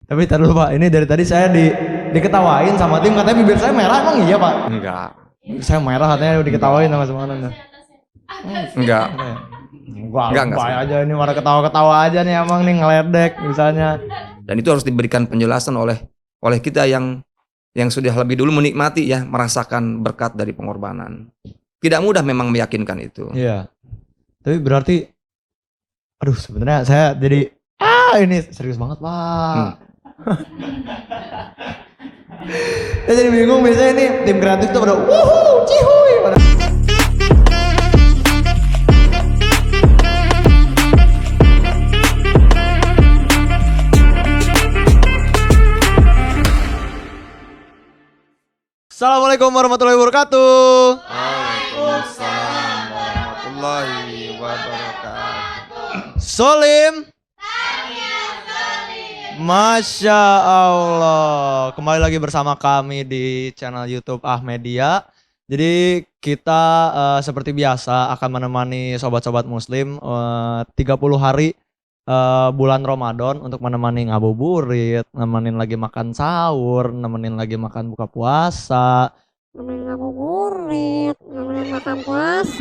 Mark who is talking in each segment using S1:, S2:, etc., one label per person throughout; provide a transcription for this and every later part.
S1: Tapi tar dulu Pak, ini dari tadi saya diketawain sama tim, katanya bibir saya merah, emang iya Pak?
S2: Enggak.
S1: Saya merah katanya diketawain sama semuanya.
S2: Enggak.
S1: Enggak aja ini pada ketawa-ketawa aja nih emang nih ngeledek misalnya.
S2: Dan itu harus diberikan penjelasan oleh kita yang sudah lebih dulu menikmati ya, merasakan berkat dari pengorbanan. Tidak mudah memang meyakinkan itu.
S1: Iya. Tapi berarti aduh sebenarnya saya jadi ini serius banget Pak. Saya jadi bingung, biasanya nih tim kreatif tuh pada wuhu cihuy pada. Assalamualaikum warahmatullahi wabarakatuh.
S2: Waalaikumsalam warahmatullahi wabarakatuh.
S1: Solim. Masya Allah. Kembali lagi bersama kami di channel YouTube Ahmedia. Jadi kita seperti biasa akan menemani sobat-sobat muslim 30 hari bulan Ramadan untuk menemani ngabuburit, nemenin lagi makan sahur, nemenin lagi makan buka puasa,
S3: nemenin ngabuburit, nemenin makan puasa.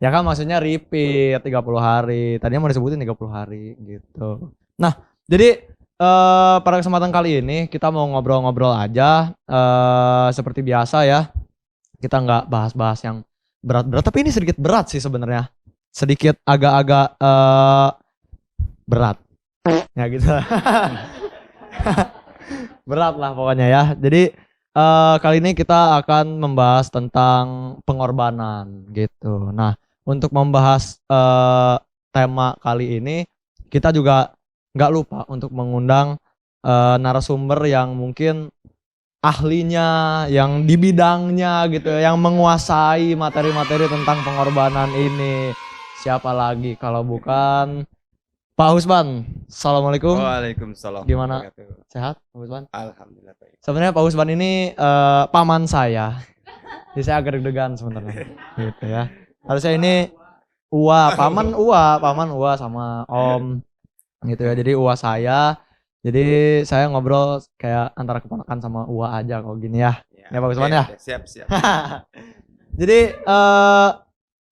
S1: ya kan maksudnya repeat 30 hari. Tadinya mau disebutin 30 hari gitu. Nah, jadi pada kesempatan kali ini kita mau ngobrol-ngobrol aja seperti biasa ya. Kita nggak bahas-bahas yang berat-berat, tapi ini sedikit berat sih sebenarnya. Sedikit agak-agak berat. Ya gitu. Berat lah pokoknya ya. Jadi kali ini kita akan membahas tentang pengorbanan gitu. Nah, untuk membahas tema kali ini kita juga nggak lupa untuk mengundang narasumber yang mungkin ahlinya, yang di bidangnya gitu, yang menguasai materi-materi tentang pengorbanan ini. Siapa lagi kalau bukan Pak Husban. Assalamualaikum.
S2: Waalaikumsalam.
S1: Gimana? Sehat Pak Husban?
S2: Alhamdulillah baik.
S1: Sebenarnya Pak Husban ini paman saya. Jadi saya agak deg-degan sebenarnya. Gitu ya. Harusnya ini paman Uwa sama Om gitu ya. Jadi Uwa saya. Jadi saya ngobrol kayak antara keponakan sama Uwa aja kalau gini ya. Ya Pak Husban ya.
S2: Siap.
S1: Jadi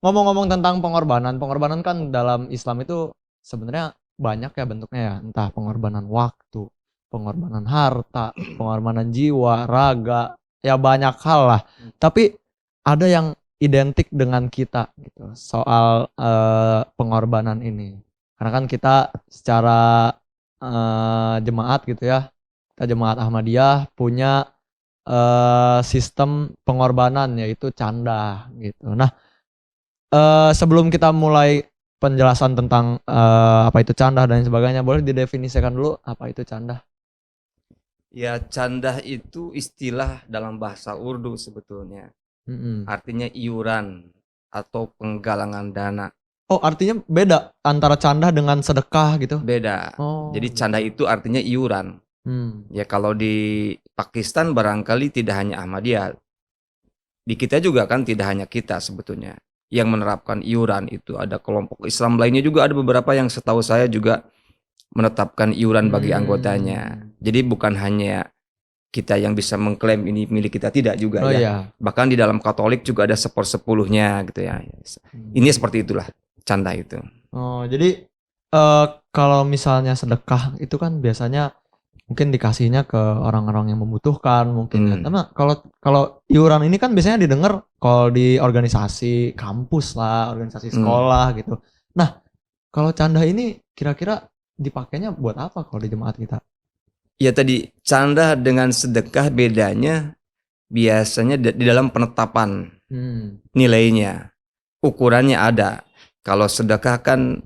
S1: ngomong-ngomong tentang pengorbanan kan dalam Islam itu sebenarnya banyak ya bentuknya ya. Entah pengorbanan waktu, pengorbanan harta, pengorbanan jiwa, raga, ya banyak hal lah. Tapi ada yang identik dengan kita gitu soal pengorbanan ini. Karena kan kita secara jemaat gitu ya, kita jemaat Ahmadiyah punya sistem pengorbanan yaitu canda gitu. Nah, sebelum kita mulai penjelasan tentang apa itu canda dan sebagainya, boleh didefinisikan dulu apa itu canda?
S2: Ya, canda itu istilah dalam bahasa Urdu sebetulnya. Artinya iuran atau penggalangan dana.
S1: Oh, artinya beda antara canda dengan sedekah gitu?
S2: Beda.
S1: Oh,
S2: Jadi canda itu artinya iuran. Ya kalau di Pakistan barangkali tidak hanya Ahmadiyah. Di kita juga kan tidak hanya kita sebetulnya yang menerapkan iuran itu. Ada kelompok Islam lainnya juga, ada beberapa yang setahu saya juga menetapkan iuran bagi anggotanya. Jadi bukan hanya kita yang bisa mengklaim ini milik kita, tidak juga ya.
S1: Iya.
S2: Bahkan di dalam Katolik juga ada 1/10-nya gitu ya. Ini seperti itulah canda itu.
S1: Oh, jadi kalau misalnya sedekah itu kan biasanya mungkin dikasihnya ke orang-orang yang membutuhkan mungkin ya. Karena kalau iuran ini kan biasanya didengar kalau di organisasi kampus lah, organisasi sekolah gitu. Nah, kalau canda ini kira-kira dipakainya buat apa kalau di jemaat kita?
S2: Ya tadi canda dengan sedekah bedanya biasanya di dalam penetapan nilainya, ukurannya ada. Kalau sedekah kan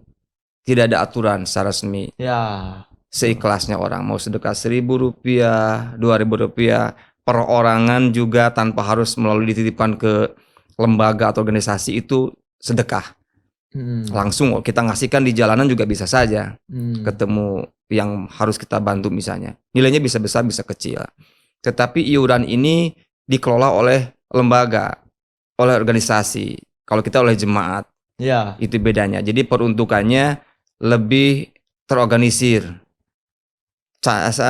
S2: tidak ada aturan secara resmi.
S1: Ya.
S2: Seikhlasnya orang mau sedekah Rp1.000, Rp2.000, perorangan juga tanpa harus melalui dititipkan ke lembaga atau organisasi itu sedekah. Langsung kita ngasihkan di jalanan juga bisa saja. Ketemu yang harus kita bantu misalnya. Nilainya bisa besar bisa kecil. Tetapi iuran ini dikelola oleh lembaga, oleh organisasi. Kalau kita oleh jemaat.
S1: Ya.
S2: Itu bedanya. Jadi peruntukannya lebih terorganisir.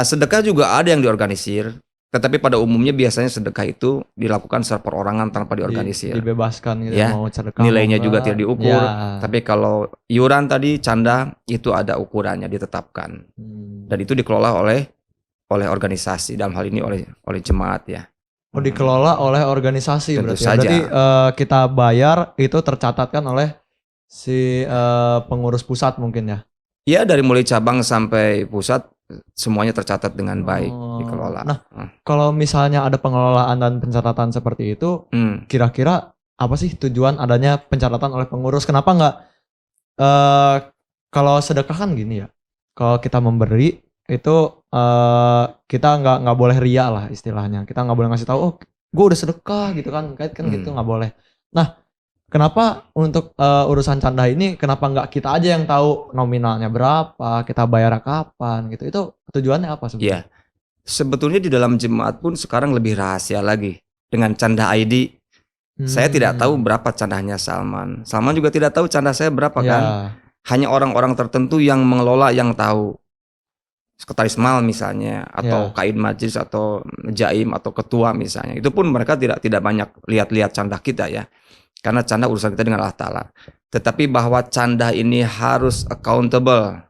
S2: Sedekah juga ada yang diorganisir, tetapi pada umumnya biasanya sedekah itu dilakukan secara perorangan tanpa diorganisir.
S1: Dibebaskan gitu
S2: Ya,
S1: mau sedekah
S2: nilainya
S1: mau
S2: juga
S1: enggak.
S2: tidak diukur.
S1: Ya.
S2: Tapi kalau iuran tadi canda itu ada ukurannya ditetapkan dan itu dikelola oleh organisasi, dalam hal ini oleh jemaat ya.
S1: Oh, dikelola oleh organisasi
S2: Tentu
S1: berarti ya.
S2: saja.
S1: Berarti kita bayar itu tercatatkan oleh si pengurus pusat mungkin ya.
S2: Ya, dari mulai cabang sampai pusat semuanya tercatat dengan baik dikelola.
S1: Nah, kalau misalnya ada pengelolaan dan pencatatan seperti itu, kira-kira apa sih tujuan adanya pencatatan oleh pengurus? Kenapa nggak kalau sedekah kan gini ya? Kalau kita memberi itu kita nggak boleh ria lah istilahnya. Kita nggak boleh ngasih tahu, oh gue udah sedekah gitu kan, gitu nggak boleh. Nah, kenapa untuk urusan canda ini kenapa nggak kita aja yang tahu nominalnya berapa, kita bayar kapan gitu? Itu tujuannya apa
S2: Ya,
S1: sebetulnya?
S2: sebetulnya di dalam jemaat pun sekarang lebih rahasia lagi dengan canda ID. Saya tidak tahu berapa candanya Salman. Salman juga tidak tahu canda saya berapa
S1: Ya.
S2: kan. Hanya orang-orang tertentu yang mengelola yang tahu. Sekretaris mal misalnya, atau kaid majlis, atau jaim, atau ketua misalnya. Itu pun mereka tidak banyak lihat-lihat canda kita ya. Karena canda urusan kita dengan Allah Ta'ala. Tetapi bahwa canda ini harus accountable,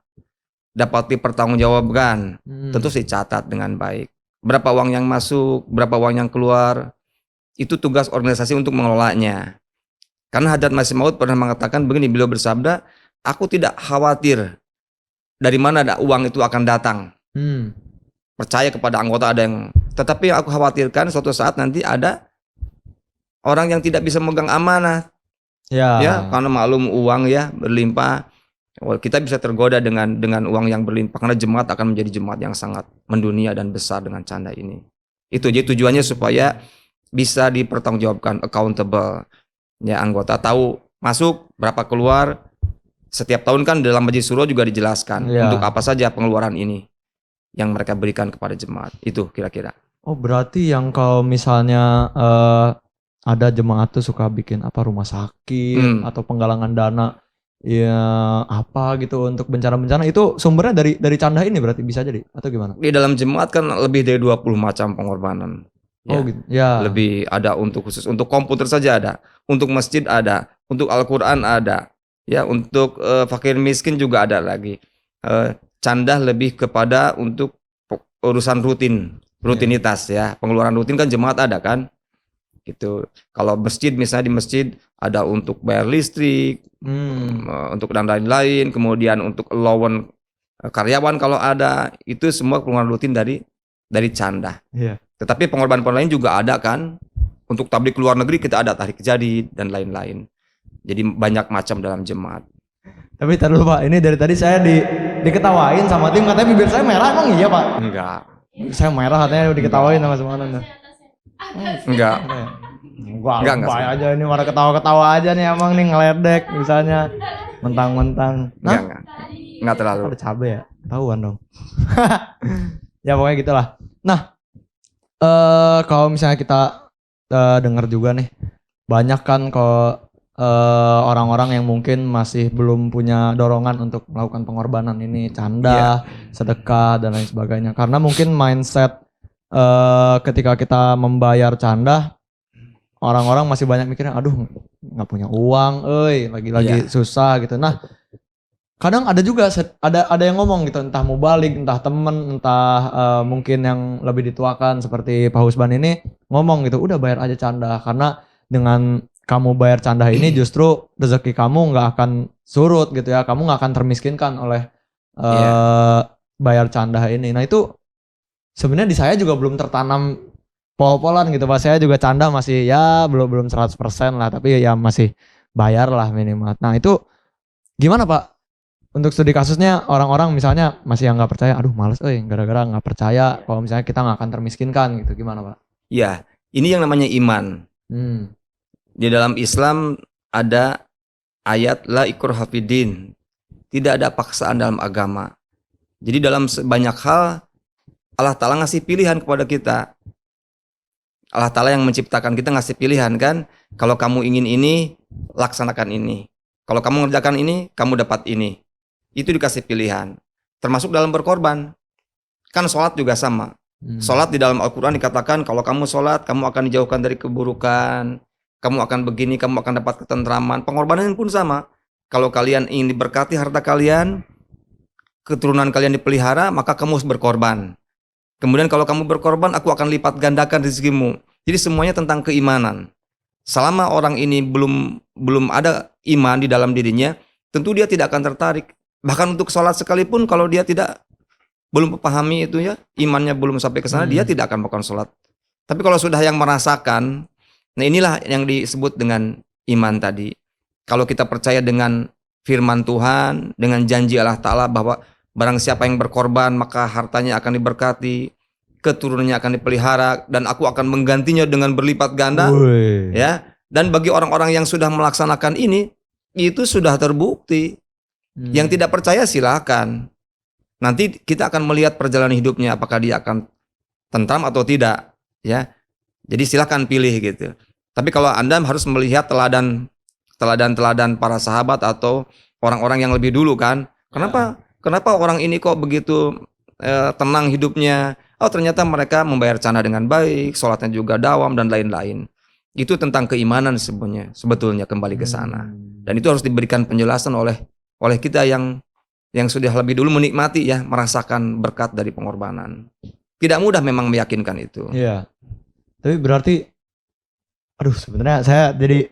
S2: dapat dipertanggungjawabkan, tentu dicatat dengan baik. Berapa uang yang masuk, berapa uang yang keluar, itu tugas organisasi untuk mengelolanya. Karena Hadrat Masih Maud pernah mengatakan begini, beliau bersabda, aku tidak khawatir dari mana ada uang itu akan datang. Percaya kepada anggota ada yang, tetapi yang aku khawatirkan suatu saat nanti ada orang yang tidak bisa megang amanah. Ya, karena maklum uang ya berlimpah. Kita bisa tergoda dengan uang yang berlimpah karena jemaat akan menjadi jemaat yang sangat mendunia dan besar dengan canda ini. Itu jadi tujuannya supaya bisa dipertanggungjawabkan, accountable. Ya, anggota tahu masuk berapa keluar. Setiap tahun kan dalam Majlis Syuro juga dijelaskan untuk apa saja pengeluaran ini yang mereka berikan kepada jemaat. Itu kira-kira.
S1: Oh, berarti yang kalau misalnya ada jemaat tuh suka bikin apa rumah sakit atau penggalangan dana ya apa gitu untuk bencana-bencana, itu sumbernya dari canda ini berarti bisa jadi atau gimana?
S2: Di dalam jemaat kan lebih dari 20 macam pengorbanan.
S1: Oh
S2: Ya,
S1: gitu. Ya.
S2: lebih ada untuk khusus untuk komputer saja ada, untuk masjid ada, untuk Al-Quran ada. Ya, untuk fakir miskin juga ada lagi. Canda lebih kepada untuk urusan rutinitas ya. Pengeluaran rutin kan jemaat ada kan. Gitu. Kalau masjid misalnya di masjid ada untuk bayar listrik, untuk dan lain-lain, kemudian untuk allowance karyawan kalau ada, itu semua pengeluaran rutin dari canda.
S1: Iya.
S2: Tetapi pengorbanan lain juga ada kan. Untuk tablik luar negeri kita ada tahrik jadi dan lain-lain. Jadi banyak macam dalam jemaat.
S1: Tapi tar dulu Pak, ini dari tadi saya diketawain sama tim, katanya bibir saya merah, emang iya Pak?
S2: Enggak.
S1: Saya merah katanya diketawain sama semuanya.
S2: Enggak.
S1: Enggak aja ini malah ketawa-ketawa aja nih emang nih ngeledek misalnya mentang-mentang. Nah,
S2: enggak terlalu.
S1: ada cabe ya? Tahuan dong. Ya pokoknya gitulah. Nah, kalau misalnya kita dengar juga nih, banyak kan kalau orang-orang yang mungkin masih belum punya dorongan untuk melakukan pengorbanan ini, canda, sedekah dan lain sebagainya. Karena mungkin mindset ketika kita membayar canda, orang-orang masih banyak mikirnya, aduh nggak punya uang, lagi susah gitu. Nah, kadang ada juga ada yang ngomong gitu, entah mubalik, entah temen, entah mungkin yang lebih dituakan seperti Pak Husban ini ngomong gitu, udah bayar aja canda, karena dengan kamu bayar canda ini justru rezeki kamu nggak akan surut gitu ya, kamu nggak akan termiskinkan oleh bayar canda ini. Nah itu sebenarnya di saya juga belum tertanam pol-polan gitu Pak, saya juga canda masih ya belum 100% lah, tapi ya masih bayar lah minimal. Nah itu gimana Pak untuk studi kasusnya orang-orang misalnya masih yang nggak percaya, aduh males gara-gara nggak percaya kalau misalnya kita nggak akan termiskinkan gitu, gimana Pak?
S2: Ya, ini yang namanya iman. Di dalam Islam ada ayat la ikraha fiddin. Tidak ada paksaan dalam agama. Jadi dalam banyak hal Allah Ta'ala ngasih pilihan kepada kita. Allah Ta'ala yang menciptakan kita ngasih pilihan kan. Kalau kamu ingin ini, laksanakan ini. Kalau kamu mengerjakan ini, kamu dapat ini. Itu dikasih pilihan. Termasuk dalam berkorban. Kan sholat juga sama. Sholat di dalam Al-Quran dikatakan kalau kamu sholat, kamu akan dijauhkan dari keburukan, kamu akan begini, kamu akan dapat ketentraman. Pengorbanan pun sama. Kalau kalian ingin diberkati harta kalian, keturunan kalian dipelihara, maka kamu harus berkorban. Kemudian kalau kamu berkorban, aku akan lipat gandakan rezekimu. Jadi semuanya tentang keimanan. Selama orang ini belum ada iman di dalam dirinya, tentu dia tidak akan tertarik. Bahkan untuk sholat sekalipun, kalau dia belum memahami itu ya, imannya belum sampai ke sana, dia tidak akan melakukan sholat. Tapi kalau sudah yang merasakan, nah inilah yang disebut dengan iman tadi. Kalau kita percaya dengan firman Tuhan, dengan janji Allah Ta'ala bahwa barang siapa yang berkorban, maka hartanya akan diberkati, keturunannya akan dipelihara, dan aku akan menggantinya dengan berlipat ganda. Ya. Dan bagi orang-orang yang sudah melaksanakan ini, itu sudah terbukti. Yang tidak percaya silakan. Nanti kita akan melihat perjalanan hidupnya, apakah dia akan tentram atau tidak, ya. Jadi silakan pilih gitu. Tapi kalau Anda harus melihat teladan para sahabat atau orang-orang yang lebih dulu kan, kenapa orang ini kok begitu tenang hidupnya? Oh ternyata mereka membayar canda dengan baik, sholatnya juga dawam dan lain-lain. Itu tentang keimanan sebetulnya kembali ke sana. Dan itu harus diberikan penjelasan oleh kita yang sudah lebih dulu menikmati ya, merasakan berkat dari pengorbanan. Tidak mudah memang meyakinkan itu.
S1: Iya. Tapi berarti, aduh sebenarnya saya jadi,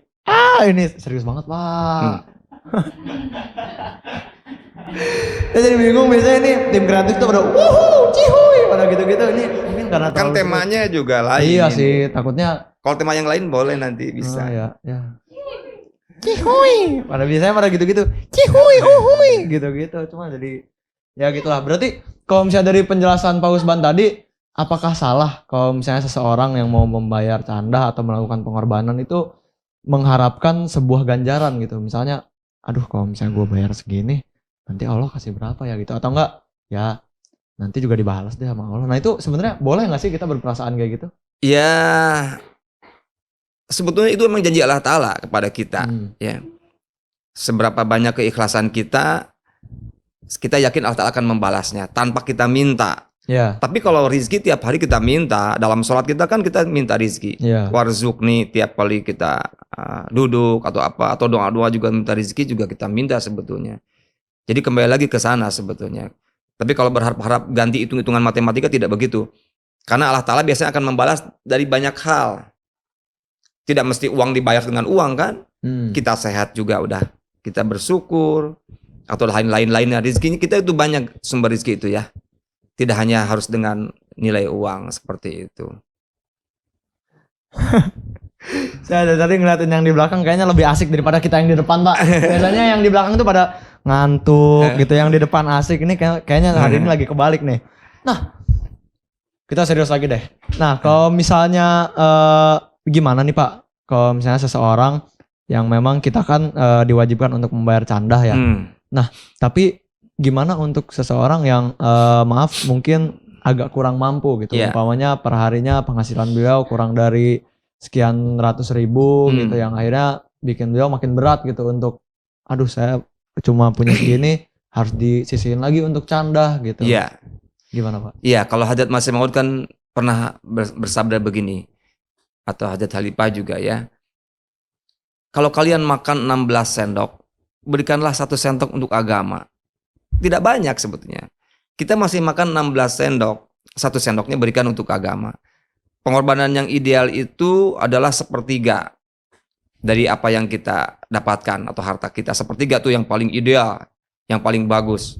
S1: ini serius banget Pak. Saya jadi bingung, biasanya ini tim kreatif tuh pada wuhu, cihuy, pada gitu-gitu. Ini mungkin karena
S2: kan temanya juga lain.
S1: Iya sih, takutnya.
S2: Kalau tema yang lain boleh nanti bisa.
S1: Ya. Cihuy, pada biasanya pada gitu-gitu, cihuy, uhuy, gitu-gitu. Cuma jadi ya gitulah. Berarti kalau misalnya dari penjelasan Pak Usban tadi, apakah salah kalau misalnya seseorang yang mau membayar canda atau melakukan pengorbanan itu mengharapkan sebuah ganjaran gitu? Misalnya, aduh kalau misalnya gue bayar segini, nanti Allah kasih berapa ya gitu? Atau enggak, ya nanti juga dibalas deh sama Allah. Nah itu sebenarnya boleh nggak sih kita berperasaan kayak gitu?
S2: Ya. Sebetulnya itu memang janji Allah Ta'ala kepada kita. Ya. Seberapa banyak keikhlasan kita yakin Allah Ta'ala akan membalasnya tanpa kita minta.
S1: Yeah.
S2: Tapi kalau rizki tiap hari kita minta, dalam sholat kita kan kita minta rizki.
S1: Yeah.
S2: Warzukni tiap kali kita duduk atau apa, atau doa-doa juga minta rizki juga kita minta sebetulnya. Jadi kembali lagi ke sana sebetulnya. Tapi kalau berharap ganti hitung-hitungan matematika tidak begitu. Karena Allah Ta'ala biasanya akan membalas dari banyak hal. Tidak mesti uang dibayar dengan uang kan? Kita sehat juga udah kita bersyukur, atau lain-lainnya. Rizkinya kita itu banyak sumber rizki itu ya. Tidak hanya harus dengan nilai uang seperti itu.
S1: Saya dari tadi ngeliatin yang di belakang kayaknya lebih asik daripada kita yang di depan Pak. Biasanya yang di belakang tuh pada ngantuk gitu, yang di depan asik. Ini kayaknya hari ini lagi kebalik nih. Nah, kita serius lagi deh. Nah, kalau misalnya gimana nih Pak, kalau misalnya seseorang yang memang kita kan diwajibkan untuk membayar canda ya. Nah, tapi gimana untuk seseorang yang maaf mungkin agak kurang mampu gitu. Umpamanya per harinya penghasilan beliau kurang dari sekian ratus ribu gitu, yang akhirnya bikin beliau makin berat gitu untuk, aduh saya cuma punya segini, harus disisihin lagi untuk canda gitu.
S2: Iya.
S1: Gimana Pak?
S2: Iya, kalau Hajat Masih Maud kan pernah bersabda begini. Atau Hajat Khalifah juga ya. Kalau kalian makan 16 sendok, berikanlah 1 sendok untuk agama. Tidak banyak sebetulnya. Kita masih makan 16 sendok, 1 sendoknya berikan untuk agama. Pengorbanan yang ideal itu adalah 1/3 dari apa yang kita dapatkan atau harta kita. 1/3 tuh yang paling ideal, yang paling bagus.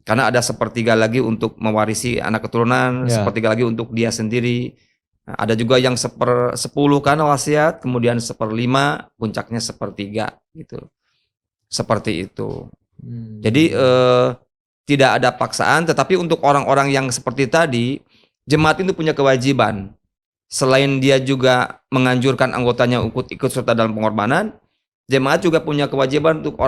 S2: Karena ada 1/3 lagi untuk mewarisi anak keturunan, 1/3 lagi untuk dia sendiri. Nah, ada juga yang 1/10 kan wasiat, kemudian 1/5, puncaknya 1/3 gitu. Seperti itu. Jadi tidak ada paksaan, tetapi untuk orang-orang yang seperti tadi, jemaat itu punya kewajiban. Selain dia juga menganjurkan anggotanya ikut serta dalam pengorbanan, jemaat juga punya kewajiban untuk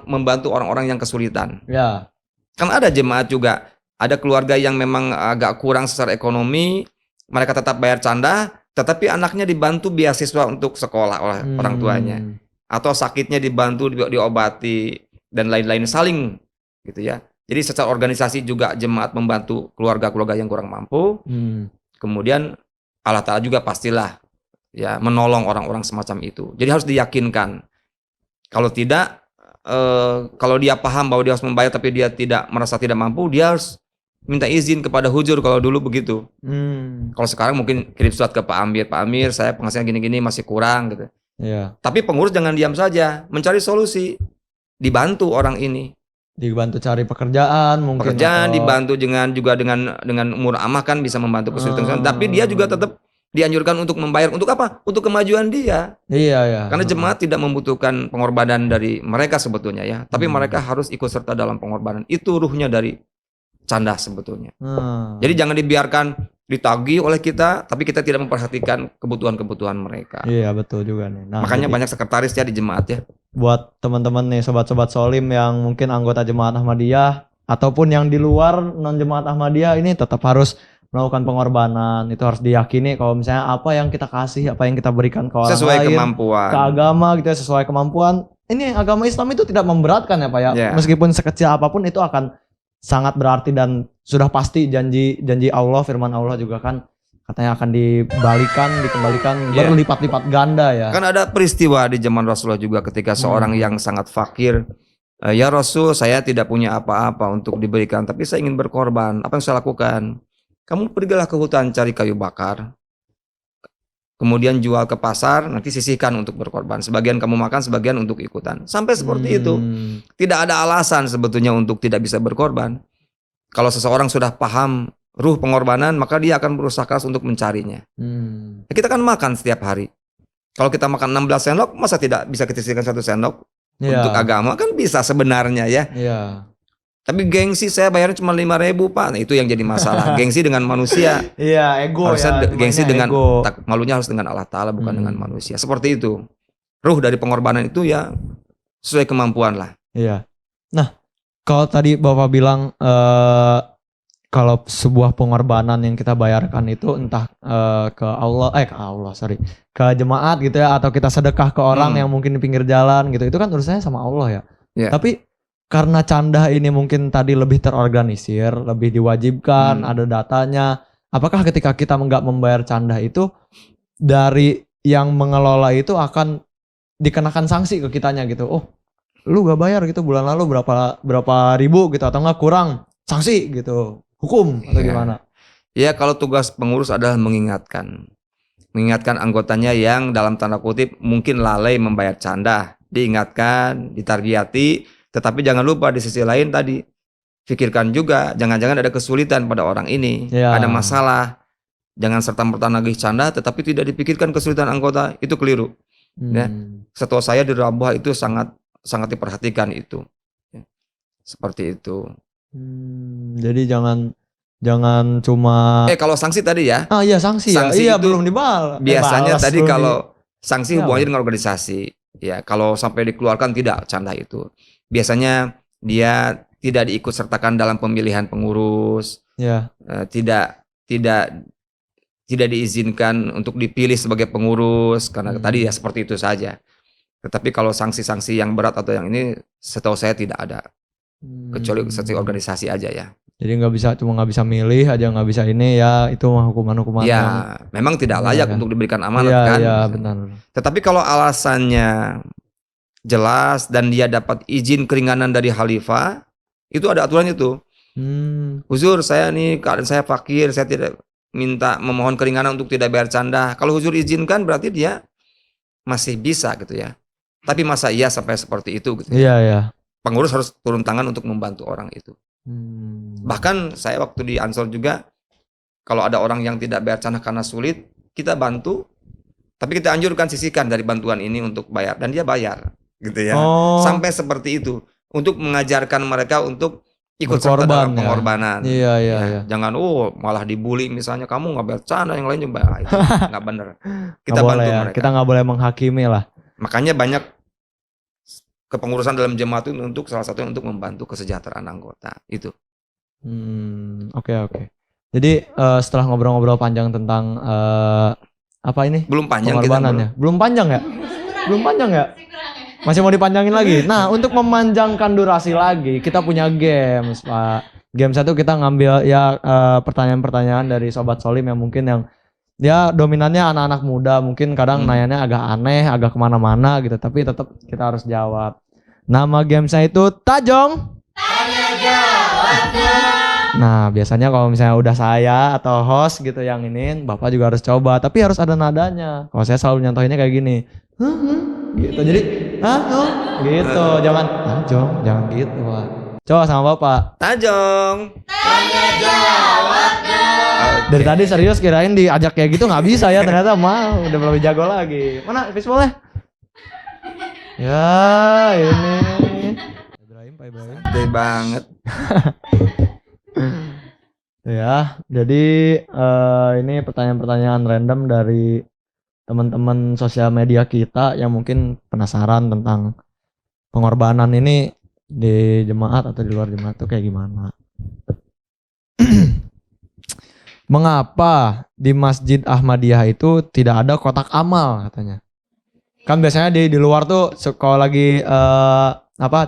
S2: membantu orang-orang yang kesulitan.
S1: Ya.
S2: Kan ada jemaat juga, ada keluarga yang memang agak kurang secara ekonomi, mereka tetap bayar canda, tetapi anaknya dibantu beasiswa untuk sekolah oleh orang tuanya, atau sakitnya dibantu diobati dan lain-lain, saling gitu ya. Jadi secara organisasi juga jemaat membantu keluarga-keluarga yang kurang mampu. Kemudian Allah Ta'ala juga pastilah ya menolong orang-orang semacam itu. Jadi harus diyakinkan. Kalau tidak, kalau dia paham bahwa dia harus membayar tapi dia tidak merasa tidak mampu, dia harus minta izin kepada hujur kalau dulu begitu. Kalau sekarang mungkin kirim surat ke Pak Amir, saya penghasilan gini-gini masih kurang gitu.
S1: Iya.
S2: Tapi pengurus jangan diam saja, mencari solusi, dibantu orang ini.
S1: Dibantu cari pekerjaan mungkin.
S2: Pekerjaan dibantu dengan umur amah kan bisa membantu kesulitan. Tapi dia juga tetap dianjurkan untuk membayar untuk apa? Untuk kemajuan dia.
S1: Iya ya.
S2: Karena jemaat tidak membutuhkan pengorbanan dari mereka sebetulnya ya. Tapi mereka harus ikut serta dalam pengorbanan. Itu ruhnya dari canda sebetulnya. Jadi jangan dibiarkan ditagih oleh kita, tapi kita tidak memperhatikan kebutuhan-kebutuhan mereka.
S1: Iya betul juga nih. Nah,
S2: makanya
S1: jadi,
S2: banyak sekretaris ya di jemaat ya.
S1: Buat teman-teman nih sobat-sobat Solim yang mungkin anggota jemaat Ahmadiyah ataupun yang di luar non jemaat Ahmadiyah ini tetap harus melakukan pengorbanan. Itu harus diyakini kalau misalnya apa yang kita kasih, apa yang kita berikan ke orang
S2: sesuai
S1: lain,
S2: kemampuan,
S1: ke agama gitu ya, sesuai kemampuan. Ini agama Islam itu tidak memberatkan ya Pak ya.
S2: Yeah.
S1: Meskipun sekecil apapun itu akan sangat berarti dan sudah pasti janji Allah, firman Allah juga kan katanya akan dikembalikan berlipat-lipat ganda ya.
S2: Kan ada peristiwa di zaman Rasulullah juga ketika seorang yang sangat fakir, ya Rasul, saya tidak punya apa-apa untuk diberikan, tapi saya ingin berkorban. Apa yang saya lakukan? Kamu pergilah ke hutan cari kayu bakar, kemudian jual ke pasar, nanti sisihkan untuk berkorban. Sebagian kamu makan, sebagian untuk ikutan. Sampai seperti itu. Tidak ada alasan sebetulnya untuk tidak bisa berkorban. Kalau seseorang sudah paham ruh pengorbanan, maka dia akan berusaha keras untuk mencarinya. Kita kan makan setiap hari. Kalau kita makan 16 sendok, masa tidak bisa kita sisihkan 1 sendok untuk agama? Kan bisa sebenarnya ya. Tapi gengsi saya bayarnya cuma 5.000 Pak. Nah, itu yang jadi masalah. Gengsi dengan manusia.
S1: Iya, ego
S2: harusnya
S1: ya.
S2: Gengsi dengan
S1: ego.
S2: Malunya harus dengan Allah Ta'ala, bukan dengan manusia. Seperti itu. Ruh dari pengorbanan itu ya sesuai kemampuan lah.
S1: Iya. Nah, kalau tadi Bapak bilang kalau sebuah pengorbanan yang kita bayarkan itu entah ke jemaat gitu ya, atau kita sedekah ke orang yang mungkin di pinggir jalan gitu, itu kan urusannya sama Allah ya. Tapi karena canda ini mungkin tadi lebih terorganisir, lebih diwajibkan, ada datanya. Apakah ketika kita nggak membayar canda itu, dari yang mengelola itu akan dikenakan sanksi ke kitanya gitu? Oh, lu gak bayar gitu bulan lalu berapa ribu gitu, atau nggak kurang, sanksi gitu, hukum atau gimana?
S2: Ya, kalau tugas pengurus adalah mengingatkan anggotanya yang dalam tanda kutip mungkin lalai membayar canda, diingatkan, ditarbiyati. Tetapi jangan lupa di sisi lain tadi, pikirkan juga jangan-jangan ada kesulitan pada orang ini, ada masalah. Jangan serta-merta nagih canda tetapi tidak dipikirkan kesulitan anggota, itu keliru. Ya. Setahu saya di Rabuah itu sangat diperhatikan itu. Ya. Seperti itu.
S1: Jadi jangan cuma
S2: kalau sanksi tadi ya.
S1: Iya sanksi ya. Iya belum dibal.
S2: Biasanya tadi kalau sanksi hubungannya dengan organisasi. Ya, kalau sampai dikeluarkan tidak canda itu. Biasanya dia tidak diikut sertakan dalam pemilihan pengurus, tidak diizinkan untuk dipilih sebagai pengurus karena tadi ya seperti itu saja. Tetapi kalau sanksi-sanksi yang berat atau yang ini, setahu saya tidak ada, kecuali sanksi organisasi aja ya. Jadi
S1: nggak bisa milih aja, nggak bisa ini ya, itu hukuman-hukuman.
S2: Ya, memang tidak layak untuk diberikan amanat kan. Iya
S1: benar. Tetapi
S2: kalau alasannya jelas dan dia dapat izin keringanan dari khalifah, itu ada aturannya tuh. Huzur, saya nih keadaan saya fakir, saya tidak memohon keringanan untuk tidak bayar canda. Kalau huzur izinkan berarti dia masih bisa gitu ya. Tapi masa iya sampai seperti itu gitu.
S1: Iya.
S2: Pengurus harus turun tangan untuk membantu orang itu. Bahkan saya waktu di Ansor juga, kalau ada orang yang tidak bayar canda karena sulit, kita bantu. Tapi kita anjurkan sisihkan dari bantuan ini untuk bayar, dan dia bayar. Gitu ya, sampai seperti itu untuk mengajarkan mereka untuk ikut serta dalam pengorbanan. Iya. Jangan malah dibully misalnya, kamu nggak bayar canda, yang lain juga itu nggak benar. Kita bantu mereka. Kita
S1: nggak boleh menghakimi lah.
S2: Makanya banyak kepengurusan dalam jemaat itu untuk salah satunya untuk membantu kesejahteraan anggota itu.
S1: Oke. Jadi setelah ngobrol-ngobrol panjang tentang apa ini?
S2: Belum panjang
S1: pengorbanannya. Belum panjang ya? Masih mau dipanjangin lagi. Nah, untuk memanjangkan durasi lagi, kita punya games, Pak. Games itu kita ngambil ya pertanyaan-pertanyaan dari Sobat Solim yang mungkin yang dia dominannya anak-anak muda, mungkin kadang nanyanya agak aneh, agak kemana-mana gitu, tapi tetap kita harus jawab. Nama gamesnya itu Tajong. Tanya jawab. Nah, biasanya kalau misalnya udah saya atau host gitu yang ini, Bapak juga harus coba, tapi harus ada nadanya. Kalau saya selalu nyontohinnya kayak gini. Gitu. Jadi, gitu. Jangan Tajong, jangan gitu, Pak. Coba sama Bapak.
S2: Tajong. Tanya jawab dong.
S1: Dari tadi serius kirain diajak kayak gitu nggak bisa ya, ternyata mau udah lebih jago lagi. Mana fishballnya? Ya ini. Pak Ibrahim.
S2: Gede banget.
S1: Ya, jadi ini pertanyaan-pertanyaan random dari teman-teman sosial media kita yang mungkin penasaran tentang pengorbanan ini di jemaat atau di luar jemaat tuh kayak gimana. Mengapa di Masjid Ahmadiyah itu tidak ada kotak amal katanya? Kan biasanya di luar tuh kalau lagi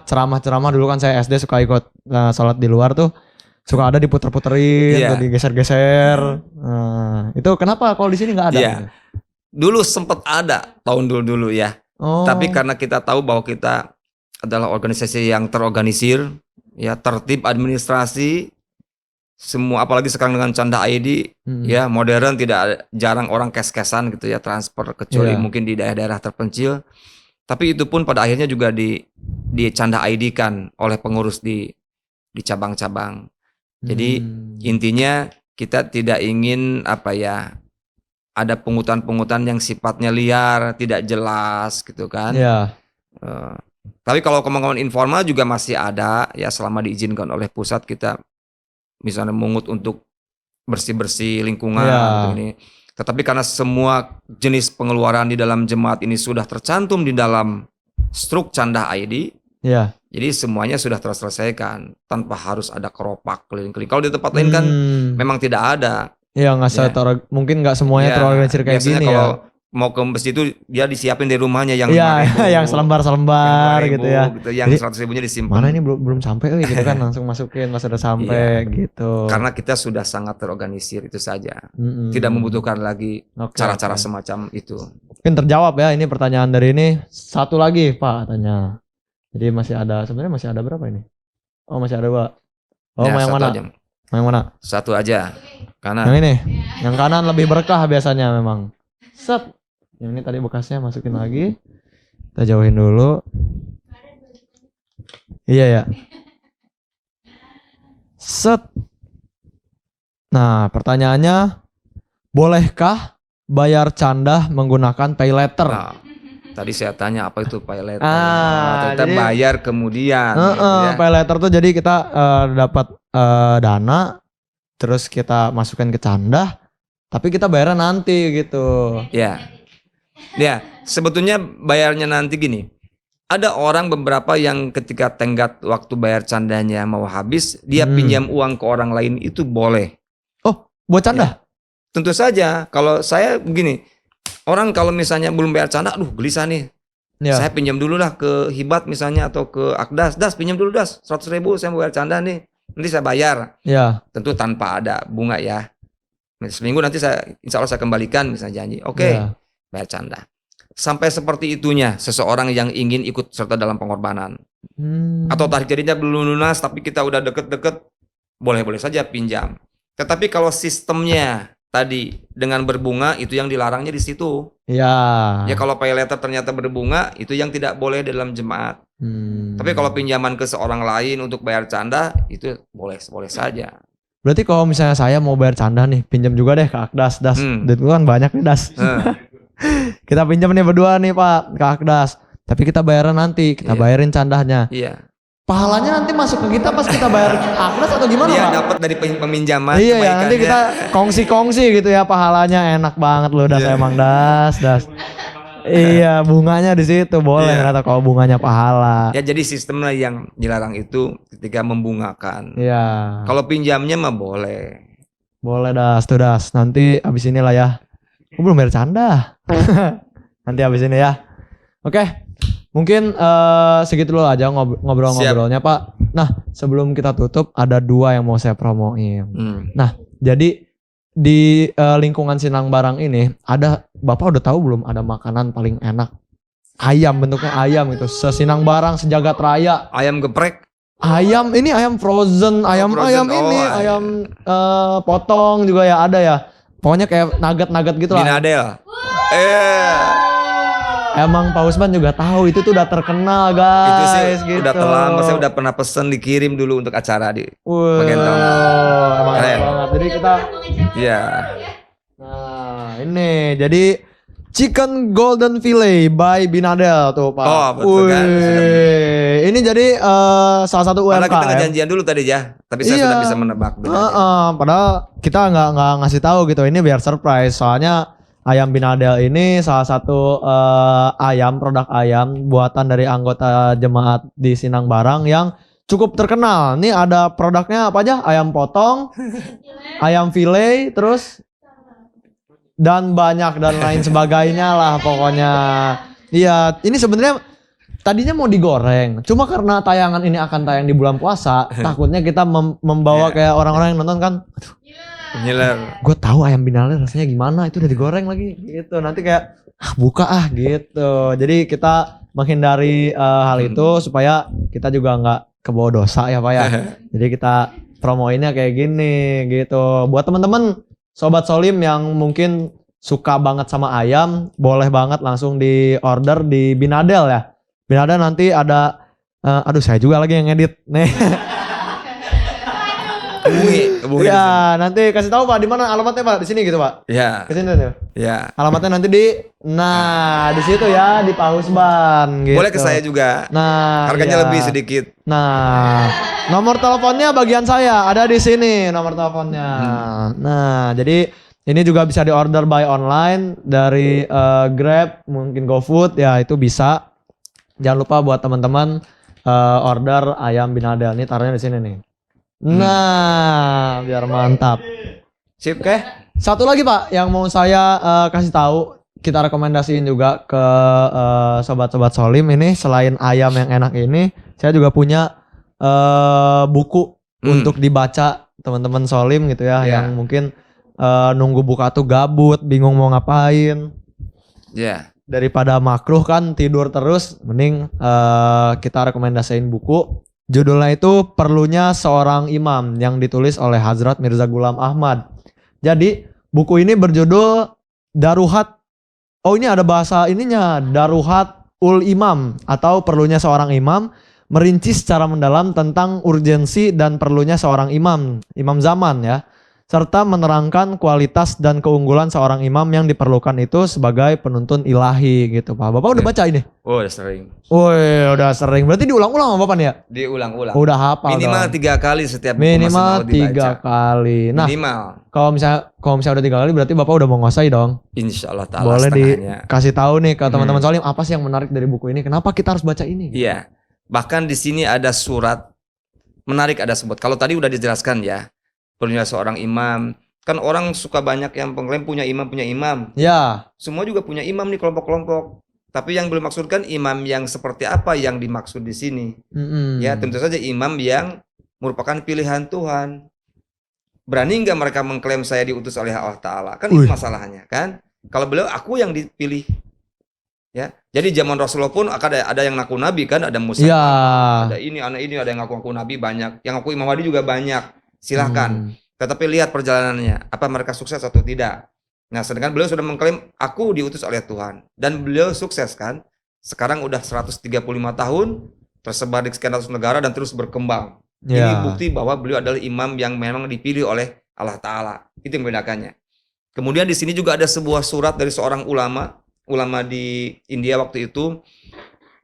S1: ceramah-ceramah dulu kan saya SD suka ikut sholat di luar tuh suka ada diputer-puterin, atau digeser-geser. Nah, itu kenapa kalau di sini nggak ada?
S2: Iya. Dulu sempat ada tahun dulu ya. Tapi karena kita tahu bahwa kita adalah organisasi yang terorganisir, ya tertib administrasi. Semua apalagi sekarang dengan Canda ID ya modern, tidak jarang orang kes-kesan gitu ya transfer kecuali mungkin di daerah-daerah terpencil. Tapi itu pun pada akhirnya juga di Canda ID kan oleh pengurus di cabang-cabang. Jadi intinya kita tidak ingin ada pungutan-pungutan yang sifatnya liar, tidak jelas gitu kan. Tapi kalau kawan-kawan informal juga masih ada ya selama diizinkan oleh pusat, kita misalnya mungut untuk bersih-bersih lingkungan gitu ini. Tetapi karena semua jenis pengeluaran di dalam jemaat ini sudah tercantum di dalam struk Canda ID, jadi semuanya sudah terselesaikan tanpa harus ada keropak keliling-keliling. Kalau di tempat lain kan memang tidak ada.
S1: Iya, mungkin nggak semuanya terorganisir kayak gini
S2: kalau mau ke masjid itu dia disiapin dari rumahnya yang
S1: yang selembar-selembar gitu ya.
S2: Gitu, yang 100.000-nya disimpan.
S1: Mana ini belum sampai gitu kan, langsung masukin pas udah sampai gitu.
S2: Karena kita sudah sangat terorganisir itu saja. Tidak membutuhkan lagi cara-cara semacam itu.
S1: Mungkin terjawab ya ini pertanyaan dari ini. Satu lagi Pak tanya. Jadi sebenarnya masih ada berapa ini? Oh, masih ada 2. Oh, mau yang mana? Mau yang mana?
S2: Satu aja. Kanan.
S1: Yang ini. Yang kanan lebih berkah biasanya memang. Set. Yang ini tadi bekasnya masukin lagi. Kita jauhin dulu. Iya ya. Set. Nah, pertanyaannya, bolehkah bayar canda menggunakan pay letter?
S2: Nah, tadi saya tanya apa itu pay letter. Kita bayar kemudian.
S1: Pay letter tuh jadi kita dapat dana, terus kita masukkan ke canda, tapi kita bayarnya nanti gitu.
S2: Ya, sebetulnya bayarnya nanti gini. Ada orang beberapa yang ketika tenggat waktu bayar candanya mau habis, dia pinjam uang ke orang lain, itu boleh.
S1: Oh, buat canda?
S2: Tentu saja. Kalau saya begini, orang kalau misalnya belum bayar canda, aduh gelisah nih. Saya pinjam dulu lah ke Hibat misalnya atau ke Akdas. Das, pinjam dulu Das, 100.000 saya mau bayar canda nih. Nanti saya bayar. Tentu tanpa ada bunga ya. Seminggu nanti insya Allah saya kembalikan misalnya janji. Oke. Bayar canda. Sampai seperti itunya seseorang yang ingin ikut serta dalam pengorbanan. Atau tarik jadinya belum lunas tapi kita udah deket-deket, boleh-boleh saja pinjam. Tetapi kalau sistemnya tadi dengan berbunga, itu yang dilarangnya di situ. Ya kalau pay letter ternyata berbunga, itu yang tidak boleh dalam jemaat. Tapi kalau pinjaman ke seorang lain untuk bayar canda, itu boleh saja.
S1: Berarti kalau misalnya saya mau bayar canda nih, pinjam juga deh ke Akdas. Duit gua kan banyak nih Das. Kita pinjam nih berdua nih Pak ke Akdas. Tapi kita bayaran nanti, kita bayarin candanya. Pahalanya nanti masuk ke kita pas kita bayar Akdas atau gimana Pak?
S2: Iya, dapat dari peminjaman.
S1: Iya ya, nanti kita kongsi-kongsi gitu ya, pahalanya enak banget loh Das emang Das. Iya, bunganya di situ boleh ternyata kalau bunganya pahala.
S2: Ya jadi sistemnya yang dilarang itu ketika membungakan. Kalau pinjamnya mah boleh.
S1: Boleh Das, tuh Das. Nanti abis ini lah ya. Aku belum bayar canda. Nanti abis ini ya. Oke. Mungkin segitu dulu aja ngobrol-ngobrolnya Pak. Nah sebelum kita tutup ada 2 yang mau saya promoin. Nah jadi di lingkungan Sinang Barang ini ada, Bapak udah tahu belum ada makanan paling enak? Ayam, bentuknya ayam itu, sesinang Barang, sejagat raya.
S2: Ayam geprek.
S1: Ayam ini ayam frozen, ayam ini, ayam potong juga ya ada ya. Pokoknya kayak nugget gitu lah.
S2: Binadel.
S1: Emang Pak Usman juga tahu itu tuh udah terkenal guys.
S2: Itu sih
S1: gitu.
S2: udah terlambat, saya udah pernah pesen dikirim dulu untuk acara di bagian tahun.
S1: Emang
S2: Keren.
S1: banget. Jadi kita,
S2: Iya.
S1: nah ini jadi Chicken Golden Fillet by Binadel tuh Pak.
S2: Oh, betul kan?
S1: Ini jadi salah satu
S2: Karena kita
S1: UMKM.
S2: ngejanjian dulu tadi ya, tapi saya sudah bisa menebak.
S1: Padahal kita nggak ngasih tahu gitu, ini biar surprise. Soalnya ayam Binadel ini salah satu produk ayam buatan dari anggota jemaat di Sinang Barang yang cukup terkenal. Ini ada produknya apa aja? Ayam potong, ayam fillet, terus dan banyak dan lain sebagainya lah pokoknya. Iya, ini sebenarnya tadinya mau digoreng, cuma karena tayangan ini akan tayang di bulan puasa, takutnya kita membawa kayak orang-orang yang nonton kan,
S2: Ngiler.
S1: gue tahu ayam Binadel rasanya gimana, itu udah digoreng lagi gitu, nanti kayak buka gitu. Jadi kita menghindari hal itu supaya kita juga nggak kebawa dosa ya Pak ya. Jadi kita promoinnya kayak gini gitu. Buat teman-teman Sobat Solim yang mungkin suka banget sama ayam, boleh banget langsung di order di Binadel ya. Binadel nanti ada, aduh saya juga lagi yang ngedit nih. Ya nanti kasih tahu Pak di mana alamatnya Pak, di sini gitu Pak.
S2: Ya.
S1: Ke sini tuh.
S2: Ya.
S1: Alamatnya nanti di di situ ya di Pak Usman gitu.
S2: Boleh ke saya juga.
S1: Nah,
S2: harganya
S1: iya.
S2: lebih sedikit.
S1: Nah, nomor teleponnya bagian saya ada di sini nomor teleponnya. Nah, jadi ini juga bisa diorder by online dari Grab, mungkin GoFood ya itu bisa. Jangan lupa buat teman-teman order ayam Binadel ini taruhnya di sini nih. Nah, biar mantap.
S2: Sip.
S1: Oke, satu lagi Pak yang mau saya kasih tahu, kita rekomendasiin juga ke sobat-sobat Solim ini, selain ayam yang enak ini, saya juga punya buku untuk dibaca teman-teman Solim gitu ya, yang mungkin nunggu buka tuh gabut, bingung mau ngapain.
S2: Ya.
S1: Daripada makruh kan tidur terus, mending kita rekomendasiin buku. Judulnya itu Perlunya Seorang Imam yang ditulis oleh Hazrat Mirza Ghulam Ahmad. Jadi buku ini berjudul Daruhat. Oh ini ada bahasa ininya, Daruhat ul Imam atau Perlunya Seorang Imam, merinci secara mendalam tentang urgensi dan perlunya seorang imam zaman ya, serta menerangkan kualitas dan keunggulan seorang imam yang diperlukan itu sebagai penuntun ilahi gitu Pak. Bapak udah baca ini?
S2: Oh udah sering.
S1: Woi udah sering, berarti diulang-ulang sama Bapak nih ya?
S2: Diulang-ulang.
S1: Udah hafal
S2: Minimal
S1: dong.
S2: 3 kali setiap buku
S1: Minimal
S2: Mas Maud dibaca.
S1: 3 kali. Nah,
S2: Minimal.
S1: kalau misalnya udah 3 kali berarti Bapak udah mau ngosai dong.
S2: Insya Allah ta'ala
S1: Boleh
S2: setengahnya.
S1: dikasih tahu nih ke teman-teman Solim apa sih yang menarik dari buku ini? Kenapa kita harus baca ini?
S2: Iya. Bahkan di sini ada surat menarik, ada sebut. Kalau tadi udah dijelaskan ya, perlunya seorang imam. Kan orang suka banyak yang pengklaim punya imam.
S1: Ya.
S2: Semua juga punya imam nih kelompok-kelompok. Tapi yang belum maksudkan imam yang seperti apa yang dimaksud di sini. Ya tentu saja imam yang merupakan pilihan Tuhan. Berani nggak mereka mengklaim saya diutus oleh Allah Ta'ala? Kan itu masalahnya kan. Kalau beliau aku yang dipilih. Ya, jadi zaman Rasulullah pun ada yang ngaku nabi kan, ada Musa, ada ini, ada yang ngaku nabi banyak, yang ngaku Imam Mahdi juga banyak. Silahkan. Tetapi lihat perjalanannya, apa mereka sukses atau tidak. Nah, sedangkan beliau sudah mengklaim aku diutus oleh Tuhan dan beliau sukses kan. Sekarang udah 135 tahun, tersebar di sekian ratus negara dan terus berkembang. Ini bukti bahwa beliau adalah imam yang memang dipilih oleh Allah Ta'ala. Itu yang membedakannya. Kemudian di sini juga ada sebuah surat dari seorang ulama di India waktu itu,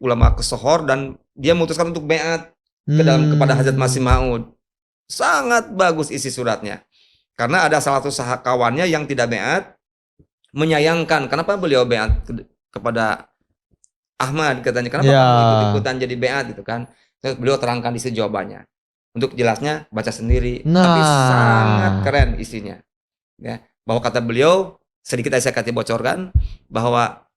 S2: ulama kesohor, dan dia memutuskan untuk beat kepada Hazrat Masih Maud. Sangat bagus isi suratnya. Karena ada salah satu kawannya yang tidak beat, menyayangkan kenapa beliau beat kepada Ahmad, katanya kenapa ikut-ikutan jadi beat gitu kan. Terus beliau terangkan isi jawabannya. Untuk jelasnya baca sendiri, tapi sangat keren isinya. Ya, bahwa kata beliau, sedikit saya kasih bocorkan, bahwa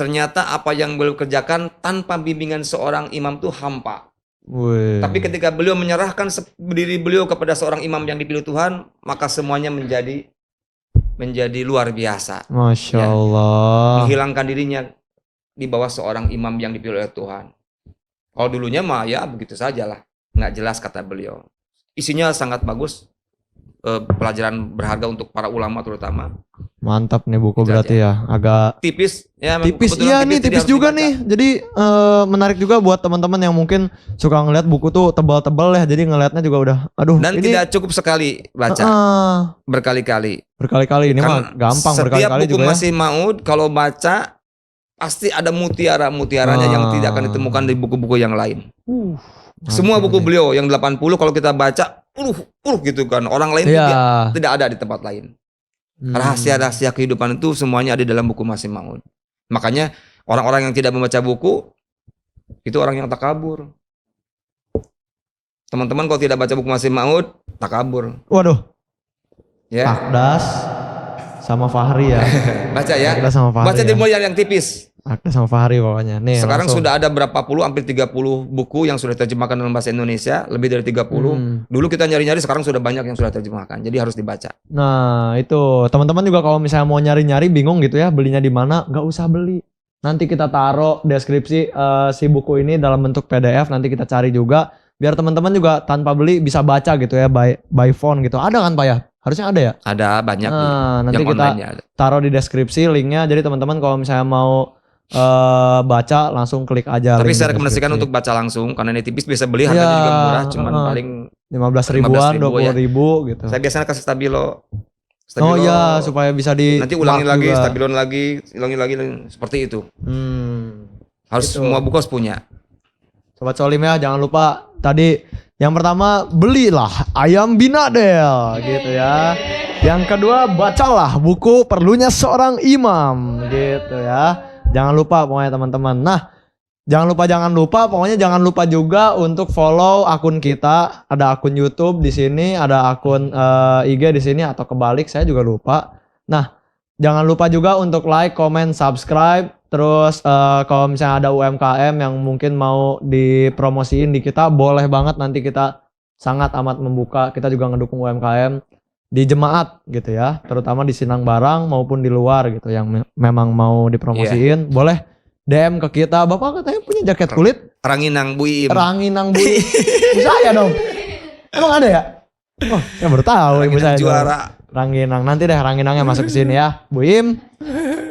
S2: ternyata apa yang beliau kerjakan tanpa bimbingan seorang imam itu hampa.
S1: Wih.
S2: Tapi ketika beliau menyerahkan diri beliau kepada seorang imam yang dipilih Tuhan, maka semuanya menjadi luar biasa.
S1: Masya
S2: Ya.
S1: Allah.
S2: Menghilangkan dirinya di bawah seorang imam yang dipilih oleh Tuhan. Kalau dulunya mah ya begitu sajalah, nggak jelas kata beliau. Isinya sangat bagus, pelajaran berharga untuk para ulama terutama.
S1: Mantap nih buku
S2: Itu
S1: berarti ya. Agak
S2: Tipis, ya.
S1: tipis,
S2: kebetulan
S1: iya nih
S2: jadi
S1: tipis
S2: harus
S1: juga
S2: dibaca.
S1: nih. Jadi menarik juga buat teman-teman yang mungkin suka ngeliat buku tuh tebal-tebal ya. Jadi ngelihatnya juga udah, aduh
S2: Dan
S1: ini
S2: tidak cukup sekali baca, berkali-kali.
S1: berkali-kali ini
S2: Karena
S1: mah gampang
S2: setiap
S1: berkali-kali
S2: buku
S1: juga ya.
S2: Masih Maud kalau baca pasti ada mutiara-mutiaranya yang tidak akan ditemukan di buku-buku yang lain. Semua
S1: mantap
S2: buku
S1: nih.
S2: beliau yang 80 kalau kita baca, gitu kan. Orang lain
S1: Iya.
S2: tidak ada di tempat lain.
S1: Hmm.
S2: Rahasia-rahasia kehidupan itu semuanya ada di dalam buku Masih Maud. Makanya orang-orang yang tidak membaca buku itu orang yang takabur. Teman-teman kalau tidak baca buku Masih Maud, takabur.
S1: Waduh,
S2: Ya.
S1: Akdas sama Fahri ya.
S2: Baca ya.
S1: Akdas sama Fahri.
S2: Baca
S1: ya.
S2: dimulai yang tipis.
S1: Akdas sama Fahri pokoknya. Nih,
S2: Sekarang
S1: langsung.
S2: sudah ada berapa puluh, hampir 30 buku yang sudah terjemahkan dalam bahasa Indonesia, lebih dari 30. Dulu kita nyari-nyari, sekarang sudah banyak yang sudah terjemahkan. Jadi harus dibaca.
S1: Nah itu teman-teman juga kalau misalnya mau nyari-nyari bingung gitu ya belinya di mana, nggak usah beli. Nanti kita taruh deskripsi si buku ini dalam bentuk PDF. Nanti kita cari juga biar teman-teman juga tanpa beli bisa baca gitu ya by phone gitu. Ada kan Pak ya? Harusnya ada ya.
S2: Ada banyak
S1: Nah, nanti
S2: yang
S1: kita
S2: online-nya ada.
S1: taruh di deskripsi linknya. Jadi teman-teman kalau misalnya mau baca langsung klik aja.
S2: Tapi
S1: link
S2: saya
S1: di
S2: rekomendasikan
S1: deskripsi.
S2: untuk baca langsung karena ini tipis, bisa beli harganya
S1: Iya,
S2: juga murah, cuman paling
S1: 15 ribuan,
S2: 15.000
S1: 20.000 gitu.
S2: saya biasanya kasih stabilo.
S1: Oh iya, supaya bisa di
S2: nanti ulangi
S1: mark
S2: lagi,
S1: juga.
S2: stabilon lagi, ulangi lagi, seperti itu. Harus
S1: Gitu.
S2: semua buku harus punya.
S1: Sobat Solim ya, jangan lupa tadi yang pertama belilah Ayam Binadel gitu ya. Yang kedua bacalah buku Perlunya Seorang Imam gitu ya. Jangan lupa pokoknya teman-teman. Nah, jangan lupa pokoknya jangan lupa juga untuk follow akun kita. Ada akun YouTube di sini, ada akun IG di sini atau kebalik saya juga lupa. Nah, jangan lupa juga untuk like, comment, subscribe. Terus kalau misalnya ada UMKM yang mungkin mau dipromosiin di kita, boleh banget, nanti kita sangat amat membuka. Kita juga ngedukung UMKM di jemaat gitu ya, terutama di Sinang Barang maupun di luar gitu yang memang mau dipromosiin. Boleh DM ke kita. Bapak katanya punya jaket kulit
S2: Ranginang Bu Iim.
S1: Ranginang Bu Iim. Saya dong. Emang ada ya? Oh, ya baru tahu ibu
S2: Ranginang
S1: saya.
S2: juara.
S1: Ranginang, nanti deh Ranginangnya masuk ke sini ya. Bu Im,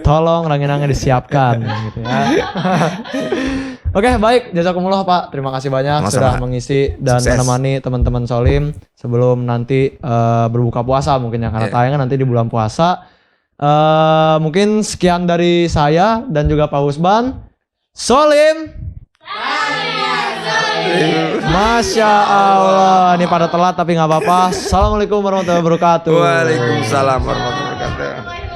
S1: tolong Ranginangnya disiapkan gitu ya. Oke, baik, jazakumullah Pak. Terima kasih banyak
S2: Sama-sama.
S1: sudah mengisi dan
S2: Sukses.
S1: menemani teman-teman Solim sebelum nanti berbuka puasa mungkin ya, karena tayangan nanti di bulan puasa. Mungkin sekian dari saya dan juga Pak Usban. Solim. Masya Allah, ini pada telat tapi nggak apa-apa. Assalamualaikum warahmatullahi wabarakatuh.
S2: Waalaikumsalam warahmatullahi wabarakatuh.